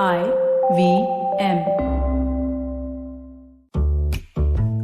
IVM.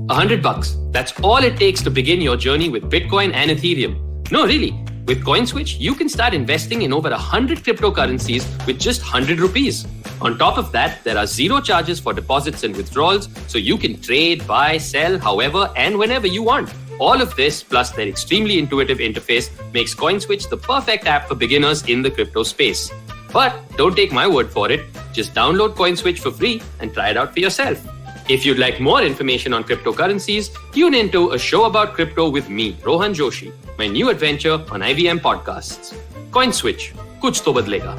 $100. That's all it takes to begin your journey with Bitcoin and Ethereum. No, really. With CoinSwitch, you can start investing in over 100 cryptocurrencies with just 100 rupees. On top of that, there are zero charges for deposits and withdrawals, so you can trade, buy, sell, however and whenever you want. All of this, plus their extremely intuitive interface, makes CoinSwitch the perfect app for beginners in the crypto space. But don't take my word for it. Just download CoinSwitch for free and try it out for yourself. If you'd like more information on cryptocurrencies, tune into a show about crypto with me, Rohan Joshi, my new adventure on IVM podcasts. CoinSwitch, kuch to badlega.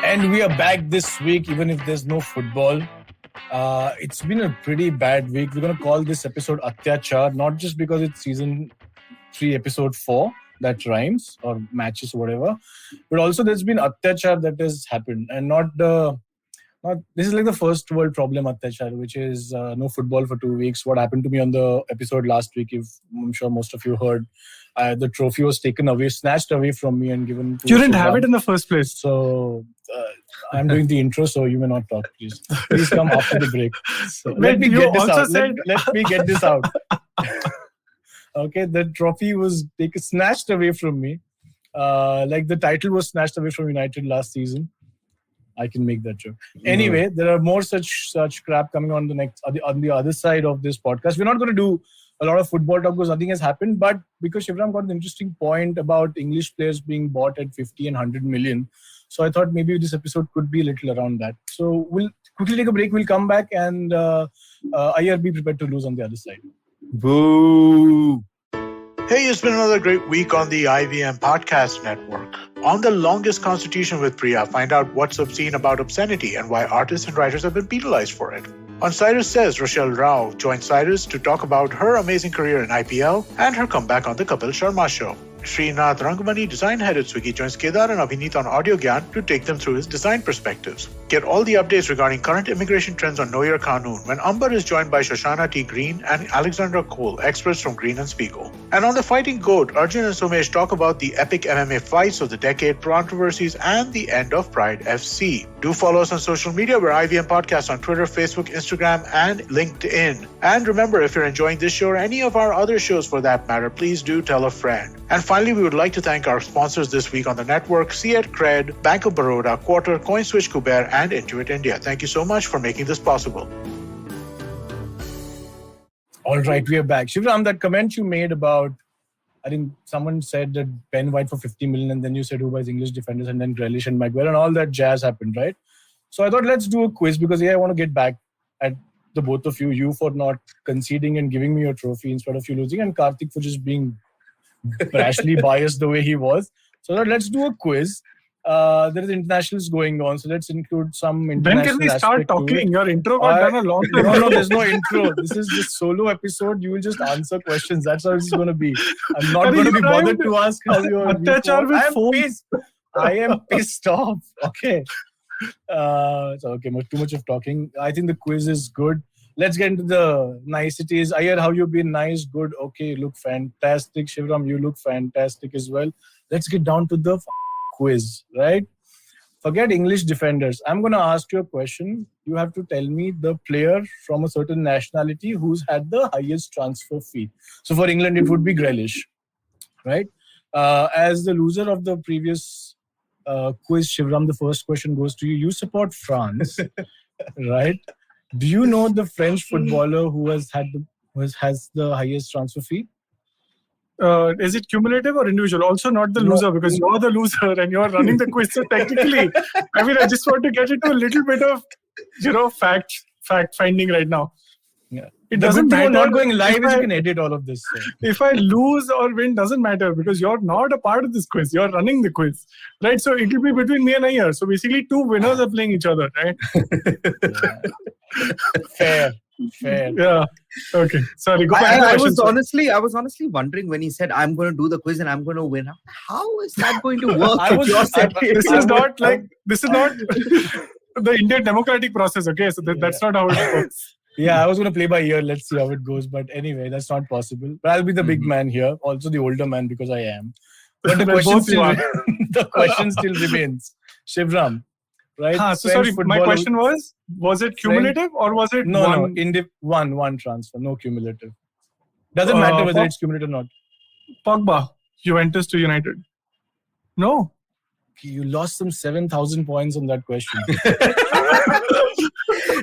And we are back this week, even if there's no football. It's been a pretty bad week. We're going to call this episode Atyachaar, not just because it's season 3, episode 4. That rhymes, or matches, or whatever. But also there's been Atyachaar that has happened. And this is like the first world problem Atyachaar, which is no football for 2 weeks. What happened to me on the episode last week, if I'm sure most of you heard, the trophy was taken away, snatched away from me and given to You didn't have it in the first place. So I'm doing the intro, so you may not talk, please. Please come after the break. So let me get this out. Let me get this out. Okay, the trophy was snatched away from me. Like the title was snatched away from United last season. I can make that joke. Anyway, there are more such crap coming on the other side of this podcast. We're not going to do a lot of football talk because nothing has happened. But because Shivram got an interesting point about English players being bought at 50 and 100 million. So I thought maybe this episode could be a little around that. So we'll quickly take a break. We'll come back and IR be prepared to lose on the other side. Boo! Hey, it's been another great week on the IVM Podcast Network. On the longest constitution with Priya, find out what's obscene about obscenity and why artists and writers have been penalized for it. On Cyrus Says, Rochelle Rao joined Cyrus to talk about her amazing career in IPL and her comeback on the Kapil Sharma Show. Srinath Rangamani, design head at Swiggy, joins Kedar and Abhineet on Audio Gyan to take them through his design perspectives. Get all the updates regarding current immigration trends on Know Your Kanun when Amber is joined by Shoshana T. Green and Alexandra Cole, experts from Green and Spiegel. And on The Fighting Goat, Arjun and Somesh talk about the epic MMA fights of the decade, controversies, and the end of Pride FC. Do follow us on social media. We're IVM Podcast on Twitter, Facebook, Instagram, and LinkedIn. And remember, if you're enjoying this show or any of our other shows for that matter, please do tell a friend. And finally, we would like to thank our sponsors this week on the network, Cred Cred, Bank of Baroda, Quarter, CoinSwitch Kuber, and Intuit India. Thank you so much for making this possible. All right, we are back. Shivram, that comment you made about, I think someone said that Ben White for 50 million, and then you said who buys English defenders, and then Grealish and Maguire, and all that jazz happened, right? So I thought let's do a quiz because I want to get back at the both of you. You for not conceding and giving me your trophy instead of you losing, and Karthik for just being rashly biased the way he was. So let's do a quiz. There is internationals going on, so let's include some international. When can we start talking? Your intro got done a long time. No, there's no intro. This is just solo episode. You will just answer questions. That's how it's going to be. I'm not going to be bothered to ask how you are. I am pissed off. Okay. Too much of talking. I think the quiz is good. Let's get into the niceties. Ayar, how you been? Nice, good, okay, you look fantastic. Shivram, you look fantastic as well. Let's get down to the quiz, right? Forget English defenders. I'm going to ask you a question. You have to tell me the player from a certain nationality who's had the highest transfer fee. So for England, it would be Grealish, right? As the loser of the previous quiz, Shivram, the first question goes to you. You support France, right? Do you know the French footballer who has the highest transfer fee? Is it cumulative or individual? Also not the loser, because you're the loser and you're running the quiz. So technically, I mean, I just want to get into a little bit of, fact finding right now. Yeah. It doesn't matter. We're not going live, you can edit all of this. So. If I lose or win, doesn't matter because you're not a part of this quiz. You're running the quiz, right? So it will be between me and Ayar. So basically, two winners are playing each other, right? Fair. Yeah. Okay. Sorry. Go back. I was honestly wondering when he said, "I'm going to do the quiz and I'm going to win." How is that going to work? This is not the Indian democratic process. Okay, so that's not how it works. Yeah, I was going to play by ear. Let's see how it goes. But anyway, that's not possible. But I'll be the big man here. Also the older man because I am. But the question still remains. Shivram, right? So sorry, my question was it cumulative or was it one? No, one transfer, no cumulative. Doesn't matter whether it's cumulative or not. Pogba, Juventus to United. No. You lost some 7,000 points on that question.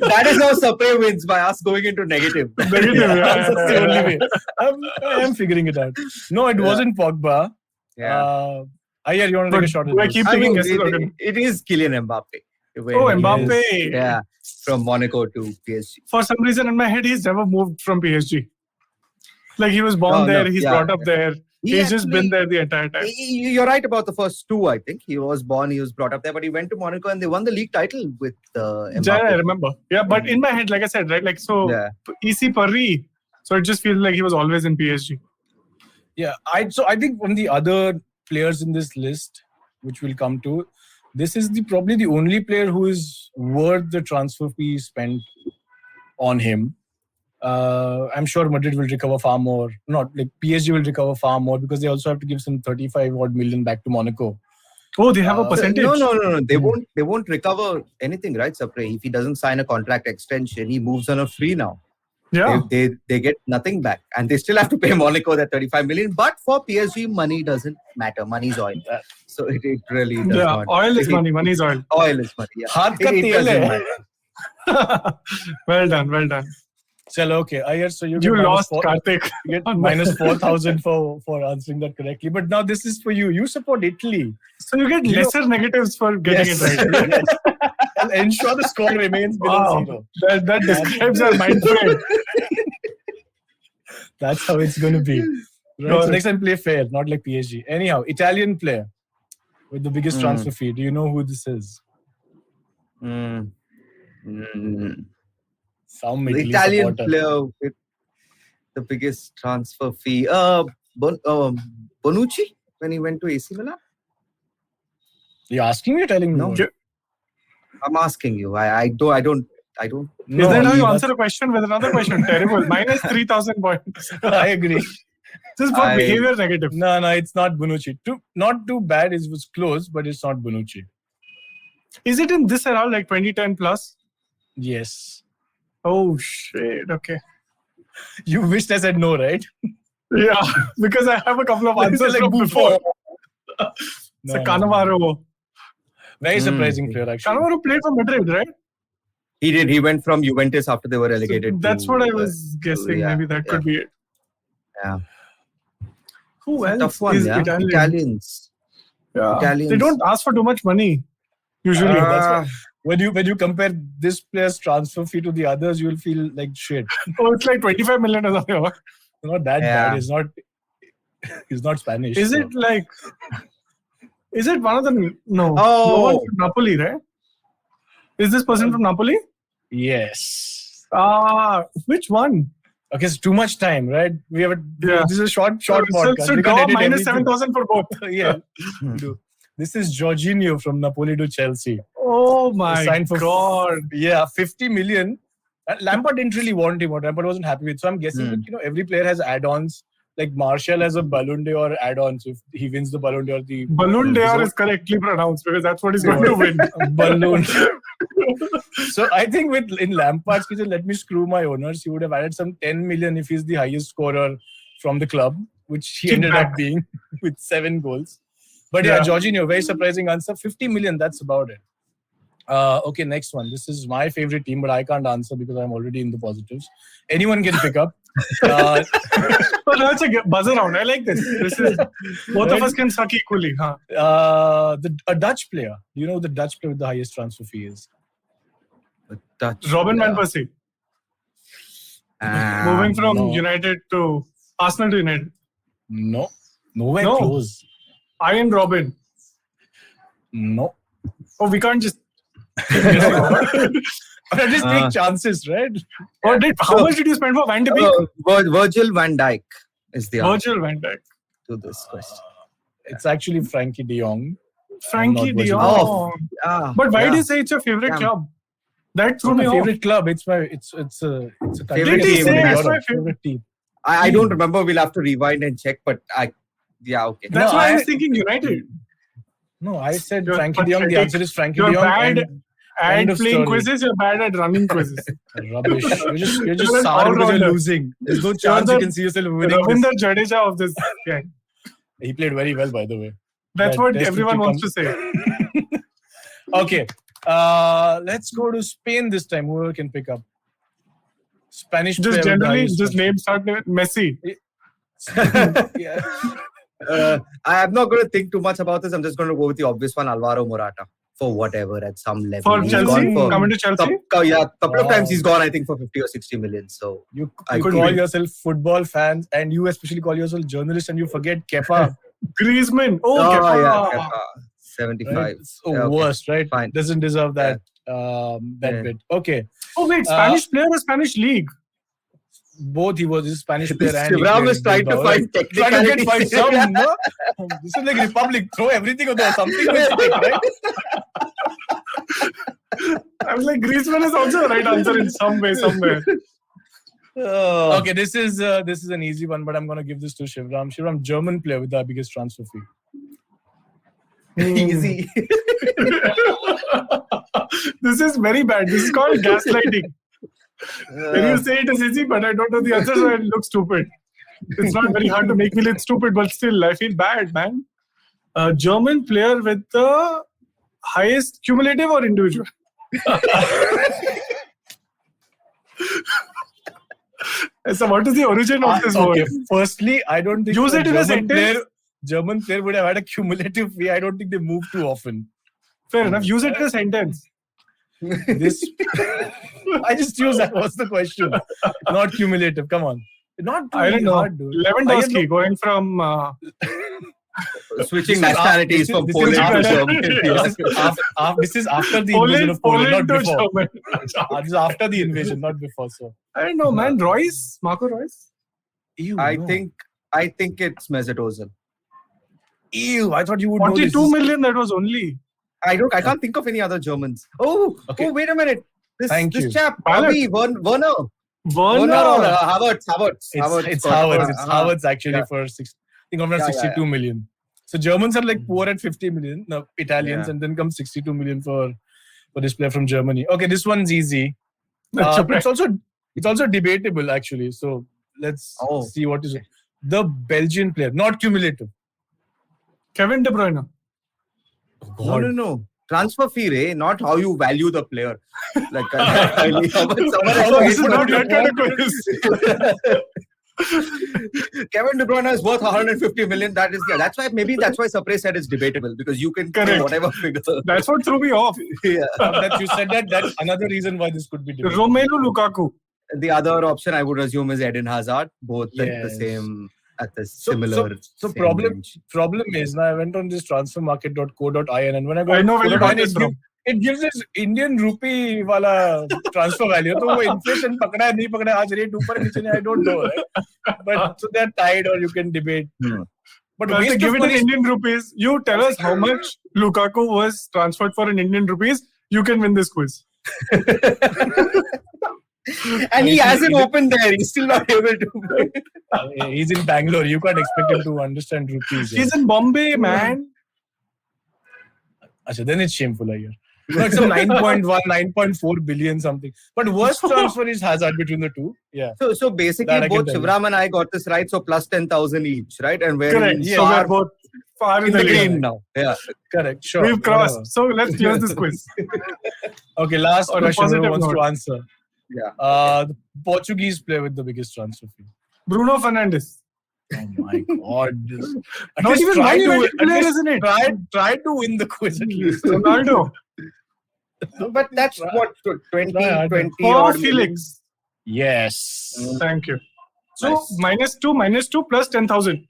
That is how Sapre wins, by us going into negative. That's the only way. I am figuring it out. No, it wasn't Pogba. Yeah. You want to take a shot at I this? keep thinking it is Kylian Mbappe. Mbappe. Yeah, from Monaco to PSG. For some reason in my head, he's never moved from PSG. Like he was born there, he's brought up there. He's just been there the entire time. You're right about the first two, I think. He was born, he was brought up there, but he went to Monaco and they won the league title with Mbappe. Yeah, I remember. Yeah, but in my head, like I said, right? Like, so, EC Parry. So it just feels like he was always in PSG. Yeah, I think from the other players in this list, which we'll come to, this is probably the only player who is worth the transfer fee spent on him. I'm sure Madrid will recover far more. Not like PSG will recover far more because they also have to give some 35 odd million back to Monaco. Oh, they have a percentage? No. They won't recover anything, right, Sapre? If he doesn't sign a contract extension, he moves on a free now. Yeah. They get nothing back. And they still have to pay Monaco that 35 million. But for PSG, money doesn't matter. Money is oil. So it really does not. Oil is money. Money is oil. Oil is money. Yeah. Well done. Chalo, okay. So you lost, Karthik. You get minus 4,000 for answering that correctly. But now this is for you. You support Italy. So you get lesser negatives for getting it right. Yes. And ensure the score remains below zero. That describes our mind frame. That's how it's going to be. Right? So next time play fair, not like PSG. Anyhow, Italian player with the biggest transfer fee. Do you know who this is? Some Italian player with the biggest transfer fee. Bonucci when he went to AC Milan. You're asking me or telling me? No, I'm asking you. I don't. No, is that how you answer a question with another question? Terrible. Minus 3,000 points. I agree. Just for behavior negative. No, it's not Bonucci. Not too bad. It was close, but it's not Bonucci. Is it in this era, like 2010 plus? Yes. Oh, shit. Okay. You wished I said no, right? Yeah, because I have a couple of answers like before. It's a Cannavaro. Very surprising player, actually. Cannavaro played for Madrid, right? He did. He went from Juventus after they were relegated. So that's what I was guessing. Maybe that could be it. Yeah. Who else Tough one, is Italian? Italians. Yeah. Italians. They don't ask for too much money. Usually. That's what, when you compare this player's transfer fee to the others, you'll feel like shit. Oh, it's like 25 million or something. Not that bad. He's not Spanish. Is it like... Is it one of the... No. Oh. No one from Napoli, right? Is this person from Napoli? Yes. Which one? Okay, it's too much time, right? We have this is a short podcast. So draw minus 7,000 for both. Yeah. This is Jorginho from Napoli to Chelsea. Oh my God. Yeah, 50 million. Lampard didn't really want him, or Lampard wasn't happy with. So I'm guessing that every player has add-ons. Like Martial has a Ballon d'Or add-on. So if he wins the Ballon d'Or, the Ballon d'Or is correctly pronounced because that's what he's going to win. Ballon. So I think in Lampard's case, let me screw my owners. He would have added some 10 million if he's the highest scorer from the club, which he ended up being with 7 goals. But Jorginho, very surprising answer. 50 million, that's about it. Okay, next one. This is my favorite team, but I can't answer because I'm already in the positives. Anyone can pick up. But that's a buzz around. I like this. This is both of us can suck equally. Huh? A Dutch player. Do you know who the Dutch player with the highest transfer fee is? Robin van Persie. Moving from United to Arsenal to United. No. Nowhere close. Iron Robin. No. Oh, we can't just... just take chances, right? How much did you spend for Van de Beek? Virgil van Dijk is the answer. Virgil van Dijk. To this question. It's actually Frankie de Jong. Frankie de Jong. But why do you say it's your favorite club? That threw my me off. favorite club. It's a Favorite team. That's my favorite team. I don't remember. We'll have to rewind and check. But okay. That's why I was thinking United. No, I said You're Frankie de Jong. The pathetic. answer is Frankie You're de Jong. bad at end of playing story. quizzes. You're bad at running quizzes. Rubbish. You're just You're an sour because you're all-rounder. losing. There's no chance you can see yourself winning. Ravinder Jadeja of this gang. He played very well, by the way. That's That what Test everyone 50 wants to say. Okay. Let's go to Spain this time. Whoever can pick up. Spanish Just player with the generally, highest just touch. name start with Messi. Yeah. I'm not going to think too much about this. I'm just going to go with the obvious one, Alvaro Morata, for whatever at some level. For He's Chelsea? gone Coming to Chelsea? couple of Wow. times he's gone, I think, for 50 or 60 million. So You I call couldn't- yourself football fans, and you especially call yourself journalist, and you forget Kepa. Griezmann. Oh, Oh, Kepa. yeah, Kepa, 75. Right? So Yeah, okay. worst, right? Fine. Doesn't deserve that Yeah. bit. Okay. Oh, wait, Spanish player or Spanish league? Both he was a Spanish player and he Shivram played is trying to Bilbao, find right? Trying to find technicalities. some, no? This is like Republic. Throw everything on there. Something will stick, right? I was like, Griezmann is also the right answer in some way, somewhere. Okay, this is an easy one, but I'm gonna give this to Shivram. Shivram, German player with the biggest transfer fee. Easy. This is very bad. This is called gaslighting. When you say it is easy, but I don't know the answer, so I look stupid. It's not very hard to make me look stupid, but still, I feel bad, man. A German player with the highest cumulative or individual? So, what is the origin of this Okay, word? firstly, I don't think Use it in a sentence. German player would have had a cumulative fee. I don't think they move too often. Fair enough. Use it in a sentence. This I just use that. What's the question? Not cumulative. Come on. Not too I don't know. hard, dude. Lewandowski going from Switching nationalities from Poland to Germany. This is after the invasion of Poland, not before. This is after the invasion, not before. So I don't know, man. Royce? Marco Royce? I think it's Mesut Ozil. Ew, I thought you would know this. 42 million, that was only. I can't think of any other Germans. Okay. Wait a minute. Thank you. This chap, Pilot. Werner. Werner. Or Havertz. It's Havertz. It's Havertz actually for I think around 62 million. So Germans are like poor at 50 million. No, Italians, and then comes 62 million for this player from Germany. Okay, this one's easy. It's also debatable actually. So let's see what is it. The Belgian player, not cumulative. Kevin De Bruyne. No. Transfer fee, not how you value the player. Like, Kevin De Bruyne is worth 150 million. That's why Sapre said it's debatable because you can Correct. whatever figure. That's what threw me off. Yeah. That you said that's another reason why this could be debatable. Romelu Lukaku. The other option I would assume is Eden Hazard, both at the similar. So problem is now I went on this transfermarket.co.in and when I go I know where you got this from. It gives this Indian rupee wala transfer value. So wo inflation pakda hai, nahi pakda hai, aaj rate upar niche nahi, I don't know. Right? But so they're tied or you can debate. But Well, give it in Indian rupees. You tell us how much Lukaku was transferred for in Indian rupees. You can win this quiz. And he hasn't opened there. He's still not able to. He's in Bangalore. You can't expect him to understand rupees. He's in Bombay, man. Achha, then it's shameful, I hear. No, it's some 9.1, 9.4 billion something. But worst transfer is Hazard between the two. Yeah. So basically, both Shivram and I got this right. So plus 10,000 each, right? And we're Correct. So we're both far in the green now. Yeah. Correct. Sure. We've crossed. So let's close this quiz. Okay, last question who wants to answer. Yeah. The Portuguese player with the biggest transfer fee. Bruno Fernandes. Oh my God. Not even one United player, isn't it? Try to win the quiz at least. Ronaldo. But that's what, 20 For Felix. Yes. Thank you. So minus two plus 10,000.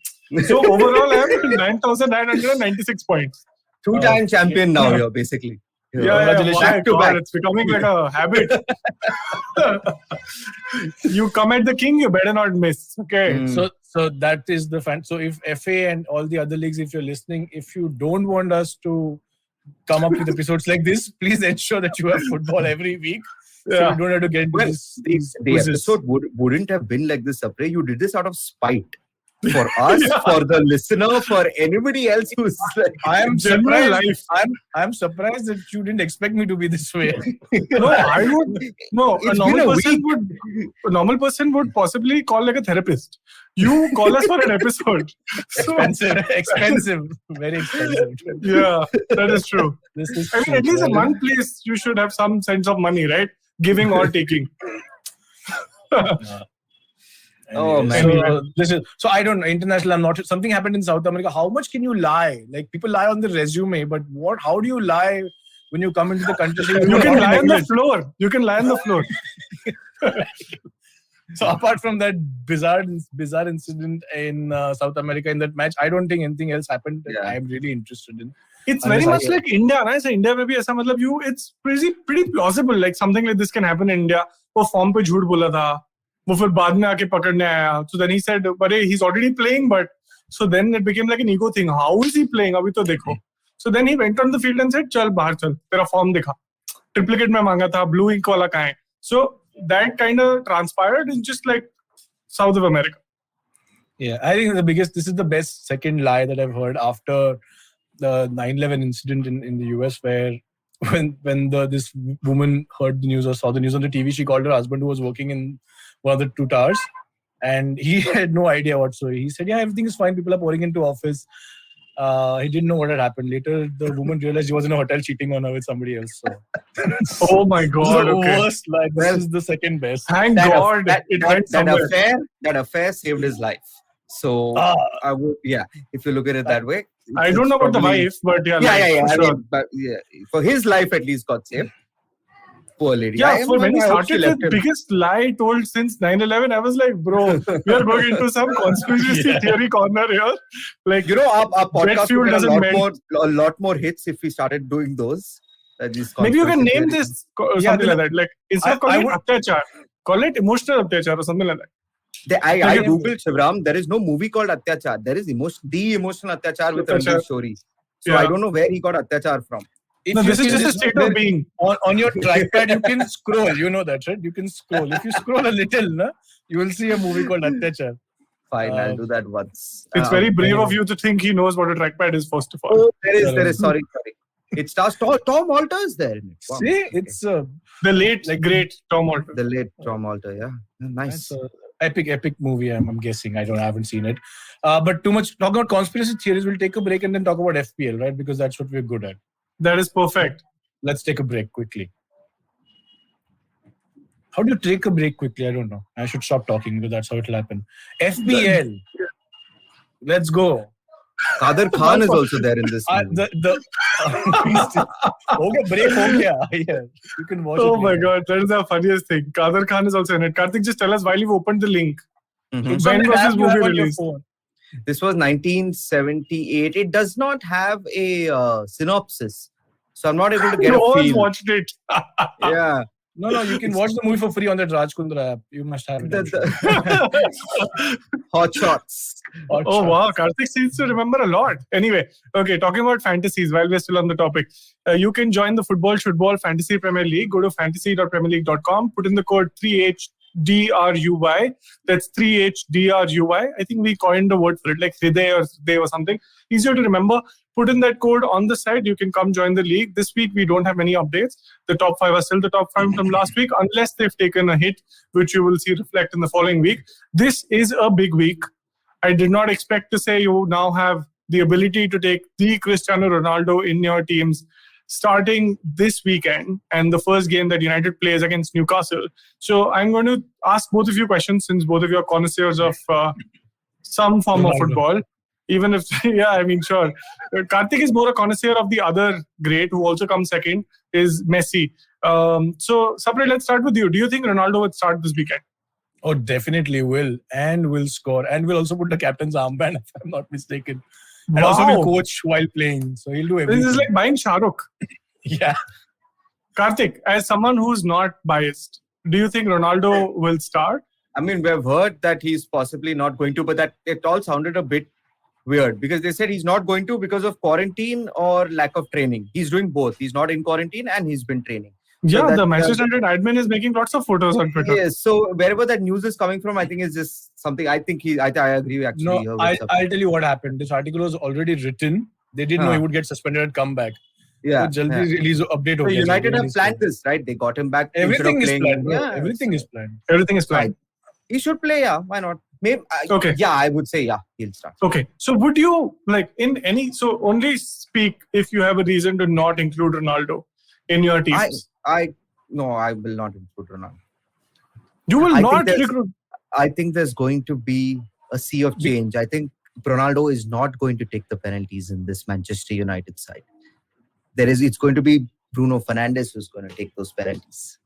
So overall I have 9,996 points. Two-time champion now here, basically. Congratulations. Back to back. It's becoming like a habit. You come at the king, you better not miss. Okay. So that is the fan. So if FA and all the other leagues, if you're listening, if you don't want us to come up with episodes like this, please ensure that you have football every week. So you don't have to get into the episode wouldn't have been like this, Sapre. You did this out of spite. For us, for the listener, for anybody else who's like, I am surprised. I'm surprised that you didn't expect me to be this way. No, I would. No, a normal person would possibly call like a therapist. You call us for an episode. Expensive, very expensive. Yeah, that is true. At least in one place you should have some sense of money, right? Giving or taking. Oh man! So I don't know. International, I'm not. Something happened in South America. How much can you lie? Like people lie on the resume, but what? How do you lie when you come into the country? You can lie on the floor. You can lie on the floor. So apart from that bizarre incident in South America in that match, I don't think anything else happened that I am really interested in. It's very much like India, right? So India maybe ऐसा मतलब it's pretty plausible. Like something like this can happen in India. वो form पे झूठ बोला था. वो फिर बाद में आके पकड़ने आया. So then he said, but he's already playing, but so then it became like an ego thing. How is he playing? अभी तो देखो. So then he went on the field and said, चल बाहर चल, तेरा form दिखा. Triplicate में मांगा था, blue ink वाला कहाँ है? So that kind of transpired in just like South of America. Yeah, I think this is the best second lie that I've heard after the 9/11 incident in the US, where when this woman heard the news or saw the news on the TV, she called her husband who was working in one of the two towers, and he had no idea whatsoever. He said, yeah, everything is fine. People are pouring into office. He didn't know what had happened. Later, the woman realized he was in a hotel cheating on her with somebody else. So. Oh my God. The worst. Like, this is the second best. Thank God that affair saved his life. So I would, if you look at it that way. I don't know about the wife, but yeah. Sure. For his life at least got saved. Poor lady. Yeah, when he started the biggest lie told since 9/11, I was like, bro, we are going into some conspiracy theory corner here. Like, our podcast would get a lot more hits if we started doing those. Maybe you can name this something like that. Like, instead of calling it Atyachaar, call it emotional Atyachaar or something like that. I googled Shivram. There is no movie called Atyachaar. There is the emotional Atyachaar with Ranveer Shori. So I don't know where he got Atyachaar from. This is just a state of being. On your trackpad, you can scroll. You know that, right? You can scroll. If you scroll a little, you will see a movie called Atyachaar. Fine, I'll do that once. It's very brave of you to think he knows what a trackpad is, first of all. Oh, there is. Sorry. It stars Tom Alter's there in it. Wow. See, it's the late, great Tom Alter. The late Tom Alter, yeah. Nice. Epic movie, I'm guessing. I haven't seen it. But too much talk about conspiracy theories. We'll take a break and then talk about FPL, right? Because that's what we're good at. That is perfect. Let's take a break quickly. How do you take a break quickly? I don't know. I should stop talking because that's how it'll happen. FPL. Let's go. Kader Khan is also there in this movie. Break ho gaya. Yeah, you can watch it. Oh my God, that is the funniest thing. Kader Khan is also in it. Karthik, just tell us while you've opened the link. Mm-hmm. When was this movie released? This was 1978. It does not have a synopsis. So I'm not able to get a feel. No one watched it. Yeah. No, you can watch the movie for free on that Rajkundra app. You must have it. Hot shots. Wow, Karthik seems to remember a lot. Anyway, okay, talking about fantasies while we're still on the topic. You can join the Football Shootball Fantasy Premier League. Go to fantasy.premierleague.com. Put in the code 3HDRUY. That's 3HDRUY. I think we coined the word for it, like Hriday or something. Easier to remember. Put in that code on the site. You can come join the league. This week, we don't have any updates. The top 5 are still the top 5 from last week, unless they've taken a hit, which you will see reflect in the following week. This is a big week. I did not expect to say you now have the ability to take the Cristiano Ronaldo in your teams starting this weekend, and the first game that United plays against Newcastle. So I'm going to ask both of you questions, since both of you are connoisseurs of some form of football. Even if, sure. Karthik is more a connoisseur of the other great, who also comes second, is Messi. So, Sapre, let's start with you. Do you think Ronaldo would start this weekend? Oh, definitely will. And will score. And will also put the captain's armband, if I'm not mistaken. And also will coach while playing. So he'll do everything. This is like buying Shah Rukh. Yeah. Karthik, as someone who's not biased, do you think Ronaldo will start? I mean, we've heard that he's possibly not going to, but that it all sounded a bit weird because they said he's not going to because of quarantine or lack of training. He's doing both. He's not in quarantine and he's been training. Yeah, the Manchester United admin is making lots of photos on Twitter. Yes, so wherever that news is coming from, I think it's just something. I agree actually. No, I'll tell you what happened. This article was already written. They didn't know he would get suspended and come back. Yeah, so jaldi release update. So United have planned this, right? They got him back. Everything is planned. Yeah, everything is planned. Everything is planned. He should play. Yeah, why not? Maybe. Okay. Yeah, I would say he'll start. Okay. So would you only speak if you have a reason to not include Ronaldo in your teams? No, I will not include Ronaldo. You will not recruit. I think there's going to be a sea of change. I think Ronaldo is not going to take the penalties in this Manchester United side. It's going to be Bruno Fernandes who's going to take those penalties.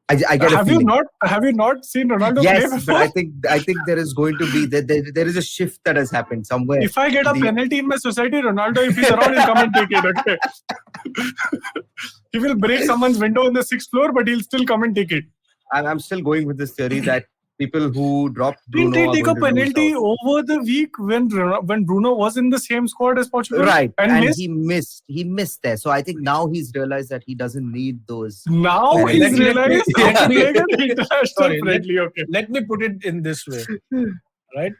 I get a feeling. Have you not seen Ronaldo play Yes, before? but I think there is going to be there is a shift that has happened somewhere. If I get a penalty in my society, Ronaldo, if he's around, he'll come and take it. Okay. He will break someone's window on the 6th floor, but he'll still come and take it. I'm still going with this theory that people who dropped Bruno didn't they take a penalty over the week when Bruno was in the same squad as Portugal? Right, and he missed there. So I think now he's realized that he doesn't need those. Now he's realized let me put it in this way, right?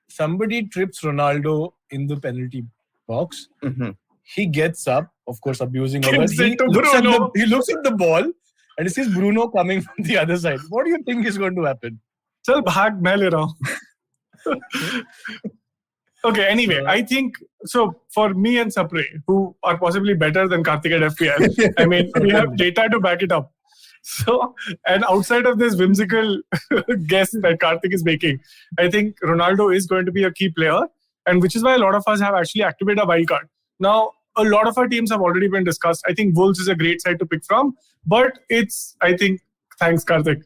Somebody trips Ronaldo in the penalty box. Mm-hmm. He gets up, of course, abusing over. He looks at the ball and he sees Bruno coming from the other side. What do you think is going to happen? Chal bhag, main le raha hu. Okay, anyway, I think so. For me and Sapre, who are possibly better than Karthik at FPL, I mean, we have data to back it up. So, and outside of this whimsical guess that Karthik is making, I think Ronaldo is going to be a key player, and which is why a lot of us have actually activated a wild card. Now, a lot of our teams have already been discussed. I think Wolves is a great side to pick from, but it's, I think, thanks Karthik.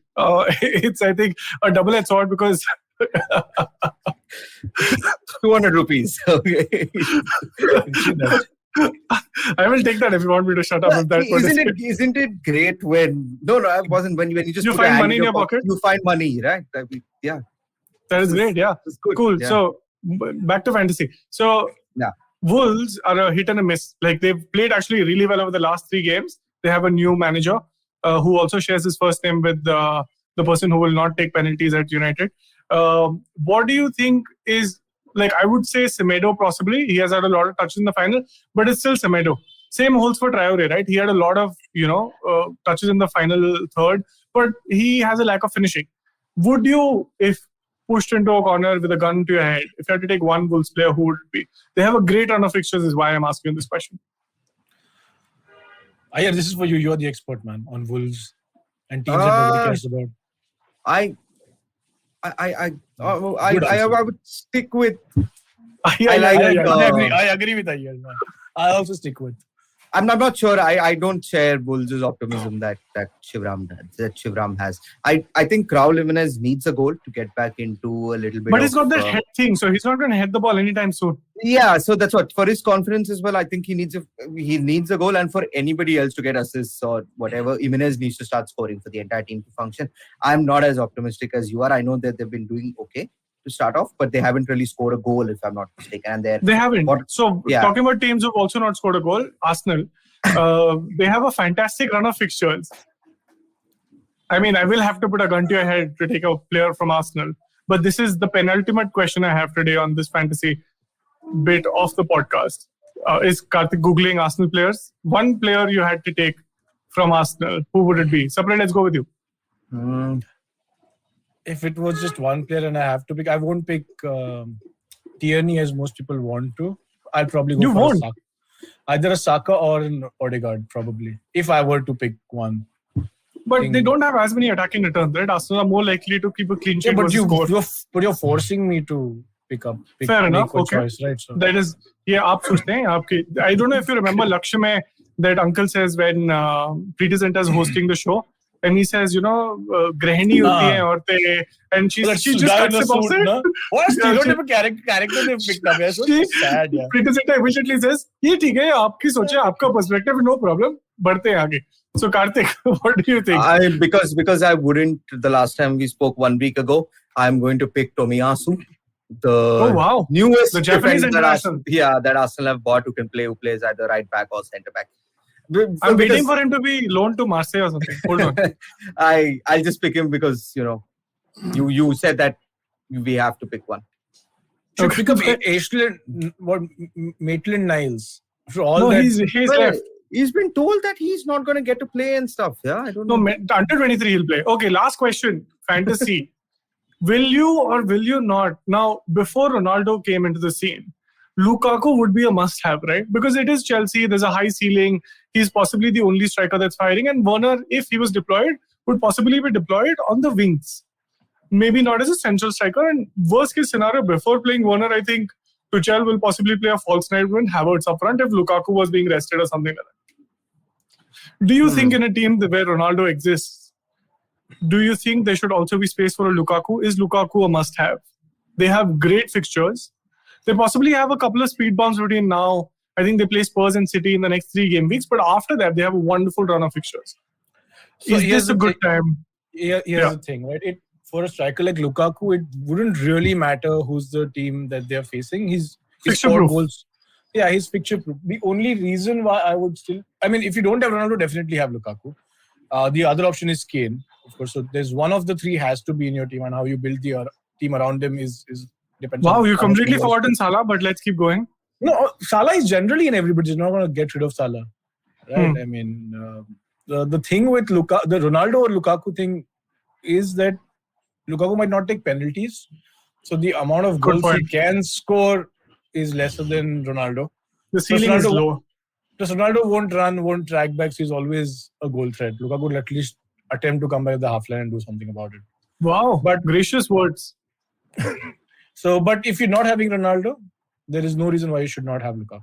It's, I think, a double-edged sword because 200 rupees. Okay. I will take that if you want me to shut up. Isn't it great when I wasn't when you just find money in your pocket? You find money, right? Yeah. That is great. Yeah, good. Cool. Yeah. So back to fantasy. So Wolves are a hit and a miss. Like they've played actually really well over the last 3 games. They have a new manager who also shares his first name with the person who will not take penalties at United. What do you think is, like, I would say Semedo possibly. He has had a lot of touches in the final, but it's still Semedo. Same holds for Traore, right? He had a lot of, touches in the final third, but he has a lack of finishing. Would you, if pushed into a corner with a gun to your head, if you had to take one Wolves player, who would it be? They have a great run of fixtures, is why I'm asking this question. This is for you. You're the expert, man, on Wolves and teams that nobody cares about. I would stick with. I agree with Ayyar, man. I also stick with. I'm not sure. I don't share Wolves' optimism that Shivram has. I think Raul Jimenez needs a goal to get back into a little bit. But he's got that head thing, so he's not going to head the ball anytime soon. Yeah, so that's what, for his confidence as well. I think he needs a goal, and for anybody else to get assists or whatever, Jimenez needs to start scoring for the entire team to function. I'm not as optimistic as you are. I know that they've been doing okay to start off, but they haven't really scored a goal, if I'm not mistaken. And they haven't. Talking about teams who've also not scored a goal, Arsenal, they have a fantastic run of fixtures. I mean, I will have to put a gun to your head to take a player from Arsenal, but this is the penultimate question I have today on this fantasy bit of the podcast. Is Karthik Googling Arsenal players? One player you had to take from Arsenal, who would it be? Sapre, let's go with you. If it was just one player and I have to pick, I won't pick Tierney as most people want to. I'll probably go for Saka. Either a Saka or an Odegaard, probably, if I were to pick one. But they don't have as many attacking returns, right? Arsenal are more likely to keep a clean sheet. Yeah, but you're forcing me to pick Fair enough. Okay. Choice, right? So. That is, aap sochte hain, I don't know if you remember Lakshya mein, that uncle says when Preeti Zinta is hosting the show, and he says, grahini hoti hai aurtein, and she just cuts him off. No? What a stereotypical character they picked up. It's so sad, yeah. Preeti Zinta immediately says, ye theek hai, aapki soche, aapka perspective, no problem, badhte hain aage. So Karthik, what do you think? Because I wouldn't, the last time we spoke 1 week ago, I'm going to pick Tomiyasu the newest the Japanese defender international. that Arsenal have bought who plays either right back or centre back. I'm waiting for him to be loaned to Marseille or something. Hold on. I'll just pick him because you said that we have to pick one. Should pick up Maitland-Niles. He's left. He's been told that he's not going to get to play and stuff. Yeah, I don't know. No, under 23 he'll play. Okay, last question. Fantasy. Will you or will you not? Now, before Ronaldo came into the scene, Lukaku would be a must-have, right? Because it is Chelsea. There's a high ceiling. He's possibly the only striker that's firing. And Werner, if he was deployed, would possibly be deployed on the wings. Maybe not as a central striker. And worst case scenario, before playing Werner, I think Tuchel will possibly play a false nine when Havertz up front if Lukaku was being rested or something like that. Do you think in a team where Ronaldo exists, do you think there should also be space for a Lukaku? Is Lukaku a must-have? They have great fixtures. They possibly have a couple of speed bumps between now. I think they play Spurs and City in the next 3 game weeks. But after that, they have a wonderful run of fixtures. So is this a good time? Here's the thing, right? For a striker like Lukaku, it wouldn't really matter who's the team that they're facing. He's scored goals. Yeah, he's fixture-proof. The only reason why I would still... I mean, if you don't have Ronaldo, definitely have Lukaku. The other option is Kane, of course. So there's one of the 3 has to be in your team, and how you build the team around him is depends. Wow, you completely forgotten Salah, but let's keep going. No, Salah is generally in everybody's not going to get rid of Salah, right? I mean, the thing with the Ronaldo or Lukaku thing is that Lukaku might not take penalties, so the amount of goals he can score is lesser than Ronaldo. The ceiling is low. Because Ronaldo won't run, won't track back, so he's always a goal threat. Lukaku will at least attempt to come back at the half line and do something about it. Wow, but gracious words. So, but if you're not having Ronaldo, there is no reason why you should not have Lukaku.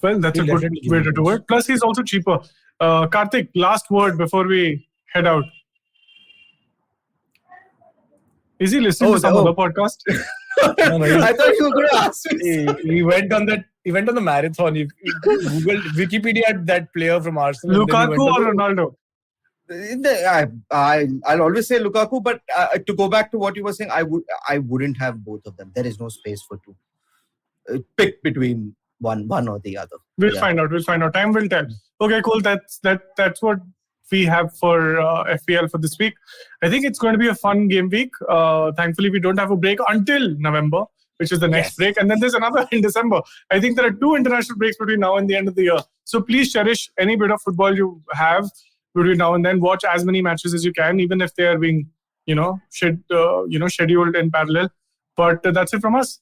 Well, that's a good way to do it. Plus, he's also cheaper. Karthik, last word before we head out. Is he listening to some other podcast? No, I thought you were going to ask me. He went on the marathon. He Googled Wikipedia that player from Arsenal. Lukaku or Ronaldo? I'll always say Lukaku, but to go back to what you were saying, I wouldn't have both of them. There is no space for 2. Pick between one or the other. We'll find out. Time will tell. Okay, cool. That's what we have for FPL for this week. I think it's going to be a fun game week. Thankfully, we don't have a break until November, which is the next break. And then there's another in December. I think there are 2 international breaks between now and the end of the year. So please cherish any bit of football you have between now and then. Watch as many matches as you can, even if they are being, scheduled in parallel. But that's it from us.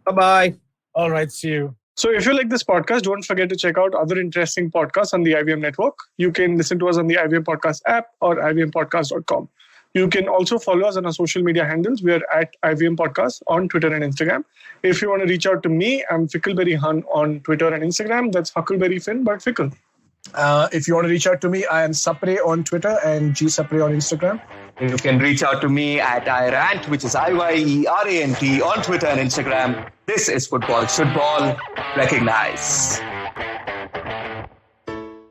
Bye-bye. All right, see you. So if you like this podcast, don't forget to check out other interesting podcasts on the IVM network. You can listen to us on the IVM Podcast app or ivmpodcast.com. You can also follow us on our social media handles. We are at IVM Podcast on Twitter and Instagram. If you want to reach out to me, I'm Fickleberry Hun on Twitter and Instagram. That's Huckleberry Finn, but Fickle. If you want to reach out to me, I am Sapre on Twitter and GSapre on Instagram. You can reach out to me at iRant, which is IYERANT on Twitter and Instagram. This is Football Shootball. Recognize.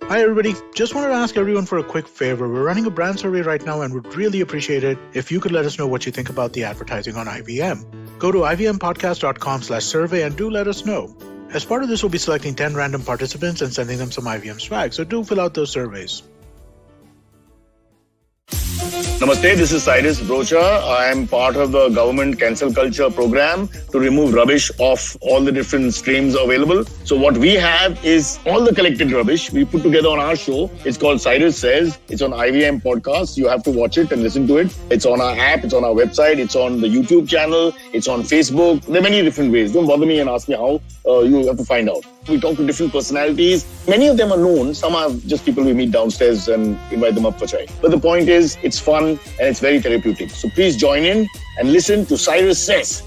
Hi everybody, just wanted to ask everyone for a quick favor. We're running a brand survey right now and would really appreciate it if you could let us know what you think about the advertising on IVM. Go to ivmpodcast.com/survey and do let us know. As part of this, we'll be selecting 10 random participants and sending them some IVM swag, so do fill out those surveys. Namaste, this is Cyrus Brocha. I am part of the government cancel culture program to remove rubbish off all the different streams available. So what we have is all the collected rubbish we put together on our show. It's called Cyrus Says. It's on IVM Podcast. You have to watch it and listen to it. It's on our app. It's on our website. It's on the YouTube channel. It's on Facebook. There are many different ways. Don't bother me and ask me how. You have to find out. We talk to different personalities. Many of them are known. Some are just people we meet downstairs and invite them up for chai. But the point is, it's fun and it's very therapeutic. So please join in and listen to Cyrus Says.